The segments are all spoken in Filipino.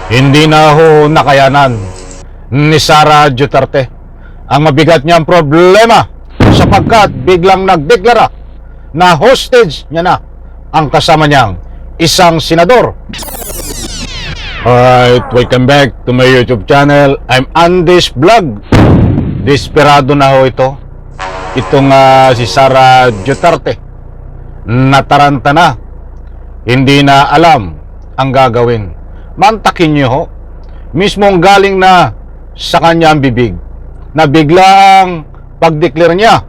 Hindi na ho nakayanan ni Sara Duterte ang mabigat niyang problema sapagkat biglang nagdeklara na hostage niya na ang kasama niyang isang senador. Alright, welcome back to my YouTube channel. I'm Andy's Vlog. Desperado na ho ito. Itong si Sara Duterte. Nataranta na. Hindi na alam ang gagawin. Mantakin niyo ho. Mismong galing na sa kanyang bibig na biglang pag-declare niya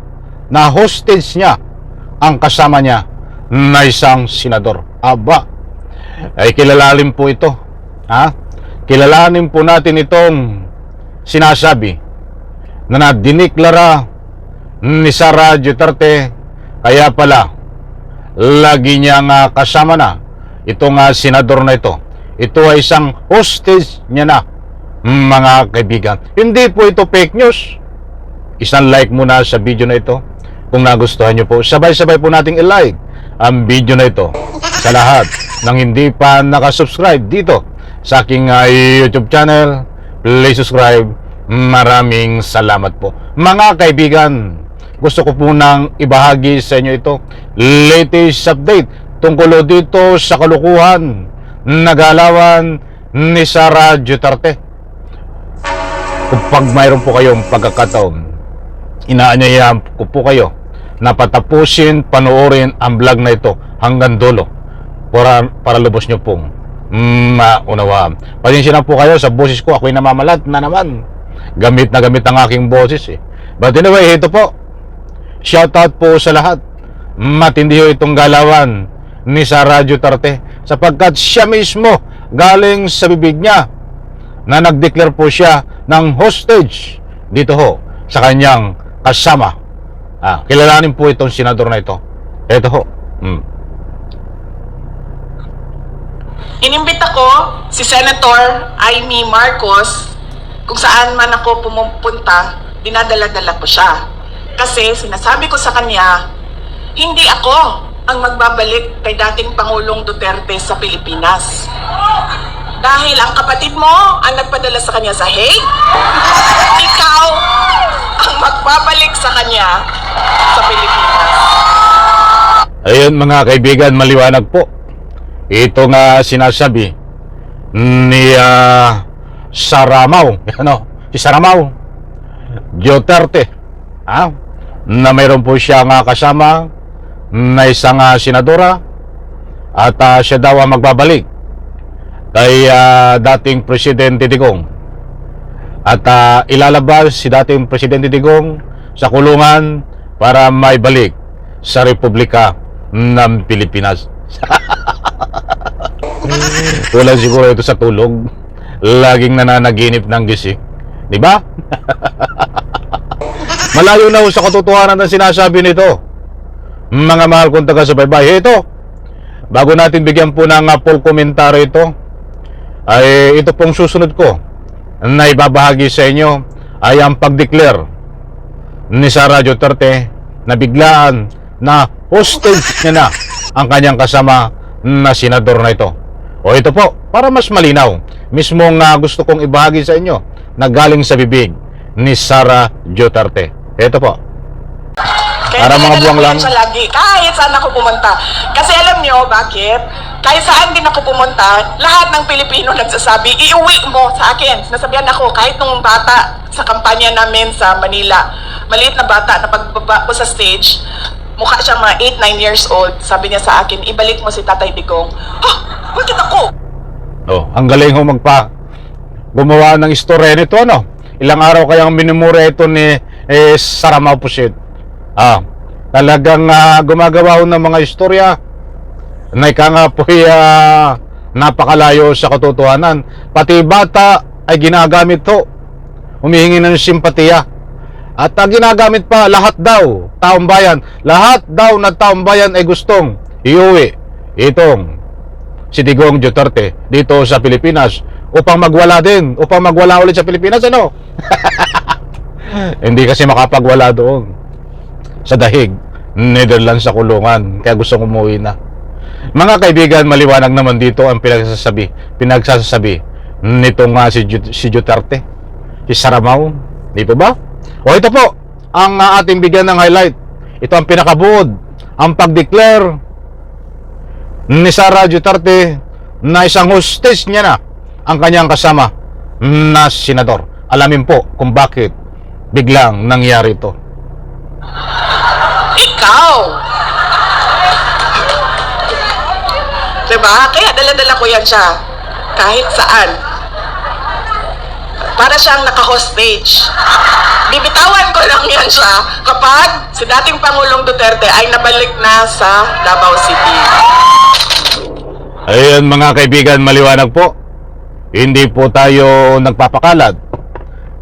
na hostage niya ang kasama niya na isang senador. Aba, ay kilalanin po ito. Kilalanin po natin itong sinasabi na nadineklara ni Sara Duterte. Kaya pala lagi niyang kasama na itong senador na ito. Ito ay isang hostage niya na, mga kaibigan. Hindi po ito fake news. Isang like muna sa video na ito kung nagustuhan nyo po. Sabay-sabay po nating i-like ang video na ito. Sa lahat ng hindi pa nakasubscribe dito sa aking YouTube channel, please subscribe. Maraming salamat po. Mga kaibigan, gusto ko po nang ibahagi sa inyo ito latest update tungkol dito sa kalukuhan nagalawan ni Sara Duterte. Kapag mayroon po kayong pagkakataon, inaanyayahan ko po kayo na patapusin, panoorin ang vlog na ito hanggang dulo para lubos nyo pong maunawaan. Pasensya na po kayo sa boses ko, ako'y namamalat na naman. Gamit na gamit ang aking boses But anyway, ito po, shoutout po sa lahat. Matindi ho itong galawan ni Sara Duterte sapagkat siya mismo galing sa bibig niya na nag-declare po siya ng hostage dito ho sa kanyang kasama. Kilalanin po itong senador na ito. Ito ho. Inimbita ko si Senator Amy Marcos kung saan man ako pumupunta, dinadala-dala ko siya. Kasi sinasabi ko sa kanya, hindi ako ang magbabalik kay dating Pangulong Duterte sa Pilipinas. Dahil ang kapatid mo ang nagpadala sa kanya sa Hague, ikaw ang magbabalik sa kanya sa Pilipinas. Ayun mga kaibigan, maliwanag po. Ito nga sinasabi ni Saramaw, si Saramaw Duterte, na mayroon po siya nga kasama na isang senadora at siya daw ang magbabalik kay dating Presidente Digong at ilalabas si dating Presidente Digong sa kulungan para maibalik sa Republika ng Pilipinas. Wala siguro ito sa tulog, laging nananaginip ng gising, di ba? Malayo na sa katotohanan ng sinasabi nito. Mga mahal kong taga-subaybay, ito, bago natin bigyan po ng full komentaryo ito, ay ito pong susunod ko na ibabahagi sa inyo ay ang pag-declare ni Sara Duterte na biglaan na hostage niya na ang kanyang kasama na senador na ito. O ito po, para mas malinaw, mismong gusto kong ibahagi sa inyo na galing sa bibig ni Sara Duterte. Ito po. Para mga buwang lang. Siya lagi, kahit saan ako pumunta. Kasi alam niyo bakit? Kahit saan din ako pumunta, lahat ng Pilipino nagsasabi, iuwi mo sa akin. Nasabihan ako, kahit nung bata sa kampanya namin sa Manila, maliit na bata na pagbaba ko sa stage, mukha siya mga 8-9 years old. Sabi niya sa akin, ibalik mo si Tatay Digong. Bakit ako? Ang galing ho gumawa ng istorya nito, Ilang araw kayang minumura ito ni Saramaw Pusit. Talagang gumagawa ng mga istorya na ika nga po napakalayo sa katotohanan. Pati bata ay ginagamit to, humihingi ng simpatiya. At ginagamit pa lahat daw, taong bayan. Lahat daw na taong bayan ay gustong iuwi itong si Digong Duterte dito sa Pilipinas upang magwala din, upang magwala ulit sa Pilipinas, Hindi kasi makapagwala doon sa dahig, Netherlands sa kulungan, kaya gusto kong umuwi na. Mga kaibigan, maliwanag naman dito ang pinagsasabi nitong si Duterte, si Saramaw, di po ba? O ito po ang ating bigyan ng highlight. Ito ang pinakabuod, ang pag-declare ni Sara Duterte na isang hostage niya na ang kanyang kasama na senador. Alamin po kung bakit biglang nangyari ito. Ikaw! Diba? Kaya dala-dala ko yan siya. Kahit saan. Para siyang naka-hostage. Bibitawan ko lang yan siya kapag si dating Pangulong Duterte ay nabalik na sa Davao City. Ayun mga kaibigan, maliwanag po. Hindi po tayo nagpapakalat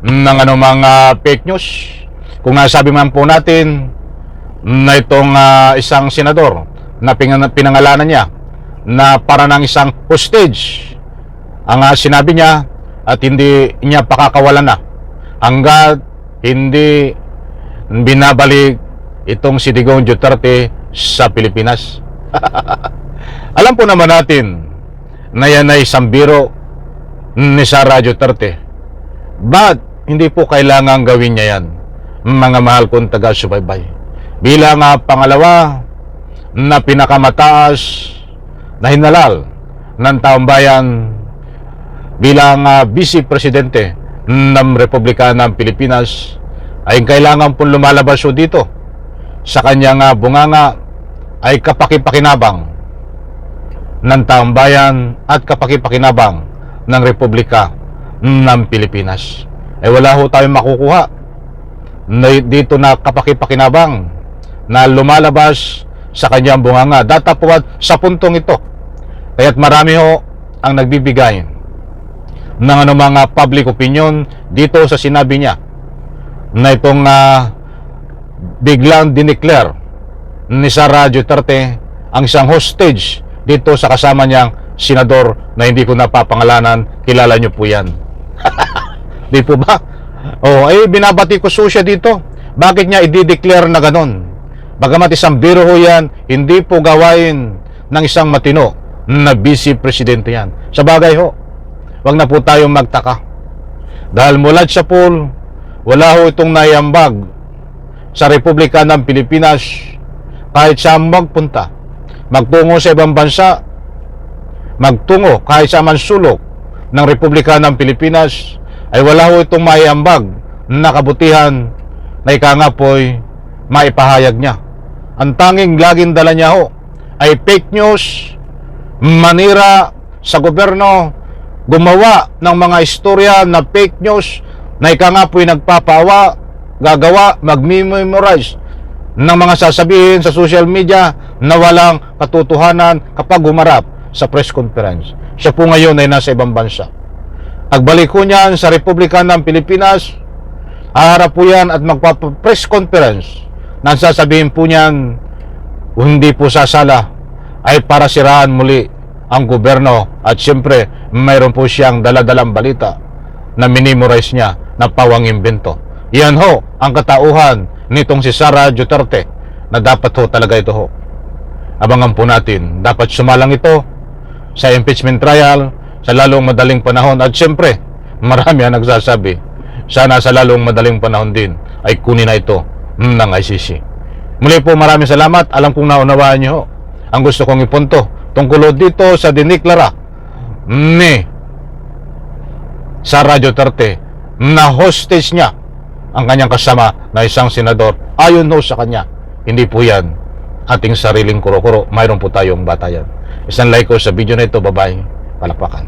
ng anumang fake news. Kung nasabi man po natin na itong isang senador na pinangalanan niya na para ng isang hostage ang sinabi niya at hindi niya pakakawalan na hanggat hindi binabalik itong si Digong Duterte sa Pilipinas. Alam po naman natin na yan ay isang biro ni Sara Duterte. But hindi po kailangan gawin niya yan, mga mahal kong taga-subaybay. Bilang pangalawa na pinakamataas na hinalal ng taong bayan bilang Vice Presidente ng Republika ng Pilipinas, ay kailangan pong lumalabas po dito sa kanyang bunganga ay kapakipakinabang ng taong bayan at kapakipakinabang ng Republika ng Pilipinas. Wala ho tayong makukuha na dito na kapakipakinabang na lumalabas sa kanyang bunganga. Datapuan sa puntong ito. Kaya't marami ho ang nagbibigay ng mga public opinion dito sa sinabi niya na itong biglang dineclare ni Sara Duterte ang isang hostage dito sa kasama niyang senador na hindi ko napapangalanan. Kilala niyo po yan. Di po ba? Binabati ko siya dito. Bakit niya i-declare na ganon? Bagamat isang biro ho yan, hindi po gawain ng isang matino na vice presidente yan. Sa bagay ho, wag na po tayong magtaka. Dahil mula sa pool, wala ho itong naiambag sa Republika ng Pilipinas kahit saan magpunta. Magtungo sa ibang bansa, magtungo kahit sa mansulok ng Republika ng Pilipinas, ay wala ho itong maiambag na kabutihan na ika nga po'y maipahayag niya. Ang tanging laging dala niya ho ay fake news, manira sa gobyerno, gumawa ng mga istorya na fake news na ika nga po'y nagpapawa, gagawa, mag-memorize ng mga sasabihin sa social media na walang katotohanan kapag humarap sa press conference. Siya po ngayon ay nasa ibang bansa. Pagbalik ko niyan sa Republika ng Pilipinas, haharap po yan at magpa-press conference na sasabihin po niyan, hindi po sasala ay para siraan muli ang gobyerno. At siyempre, mayroon po siyang daladalang balita na minimorize niya na pawang imbento. Yan ho ang katauhan nitong si Sara Duterte na dapat ho talaga ito ho. Abangan po natin, dapat sumalang ito sa impeachment trial sa lalong madaling panahon. At siyempre, marami ang nagsasabi, sana sa lalong madaling panahon din ay kunin na ito ng ICC. Muli po, maraming salamat. Alam kong naunawaan niyo ang gusto kong ipunto tungkol dito sa diniklara ni Sara Duterte na hostage niya ang kanyang kasama na isang senador. Ayon ho sa kanya, hindi po yan ating sariling kuro-kuro. Mayroon po tayong batayan. Isang like ko sa video na ito. Bye-bye. Palakpakan.